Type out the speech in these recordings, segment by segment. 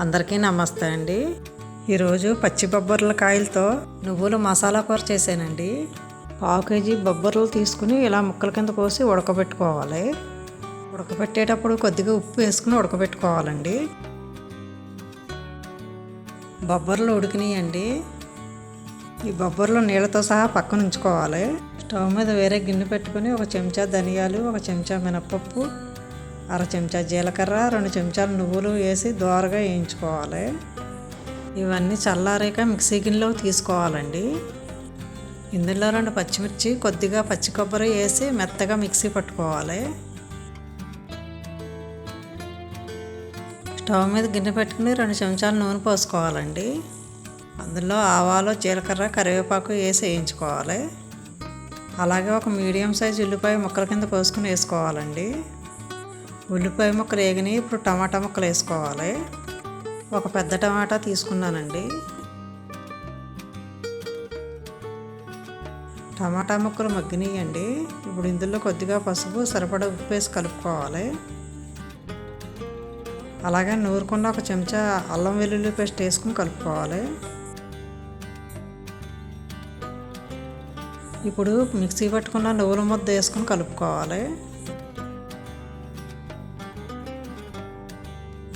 అందరికీ నమస్తే అండి. ఈరోజు పచ్చి బొబ్బర్ల కాయలతో నువ్వుల మసాలా కూర చేశానండి. 1/2 కేజీ బొబ్బర్లు తీసుకుని ఇలా ముక్కల కింద కోసి ఉడకబెట్టుకోవాలి. ఉడకబెట్టేటప్పుడు కొద్దిగా ఉప్పు వేసుకుని ఉడకబెట్టుకోవాలండి. బొబ్బర్లు ఉడికినాయండి. ఈ బొబ్బర్లు నీళ్ళతో సహా పక్కన ఉంచుకోవాలి. స్టవ్ మీద వేరే గిన్నె పెట్టుకుని 1 చెంచా ధనియాలు, 1 చెంచా మినపప్పు, 1/2 చెంచా జీలకర్ర, 2 చెంచాలు నువ్వులు వేసి దోరగా వేయించుకోవాలి. ఇవన్నీ చల్లారాక మిక్సీ గిన్నెలో తీసుకోవాలండి. ఇందులో 2 పచ్చిమిర్చి, కొద్దిగా పచ్చి కొబ్బరి వేసి మెత్తగా మిక్సీ పట్టుకోవాలి. స్టవ్ మీద గిన్నె పెట్టుకుని 2 చెంచాలు నూనె పోసుకోవాలండి. అందులో ఆవాలు, జీలకర్ర, కరివేపాకు వేసి వేయించుకోవాలి. అలాగే 1 మీడియం సైజు ఉల్లిపాయ ముక్కల కింద కోసుకుని వేసుకోవాలండి. ఉల్లిపాయ ముక్కలు వేగినాయి. ఇప్పుడు టమాటా ముక్కలు వేసుకోవాలి. 1 పెద్ద టమాటా తీసుకున్నానండి. టమాటా ముక్కలు మగ్గినాయండి. ఇప్పుడు ఇందులో కొద్దిగా పసుపు, సరిపడా ఉప్పు వేసి కలుపుకోవాలి. అలాగే నూరుకున్న 1 చెంచా అల్లం వెల్లుల్లి పేస్ట్ వేసుకుని కలుపుకోవాలి. ఇప్పుడు మిక్సీ పట్టుకున్న నువ్వుల ముద్ద వేసుకుని కలుపుకోవాలి.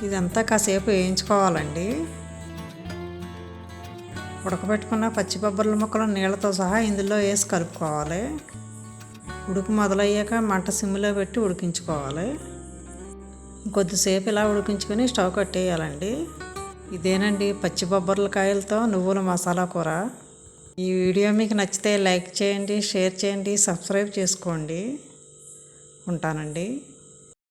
ఇదంతా కాసేపు వేయించుకోవాలండి. ఉడకబెట్టుకున్న పచ్చి బొబ్బర్ల ముక్కలు నీళ్ళతో సహా ఇందులో వేసి కలుపుకోవాలి. ఉడుకు మొదలయ్యాక మంట సిమ్లో పెట్టి ఉడికించుకోవాలి. కొద్దిసేపు ఇలా ఉడికించుకొని స్టవ్ కట్టేయాలండి. ఇదేనండి పచ్చి బొబ్బర్ల కాయలతో నువ్వుల మసాలా కూర. ఈ వీడియో మీకు నచ్చితే లైక్ చేయండి, షేర్ చేయండి, సబ్స్క్రైబ్ చేసుకోండి. ఉంటానండి.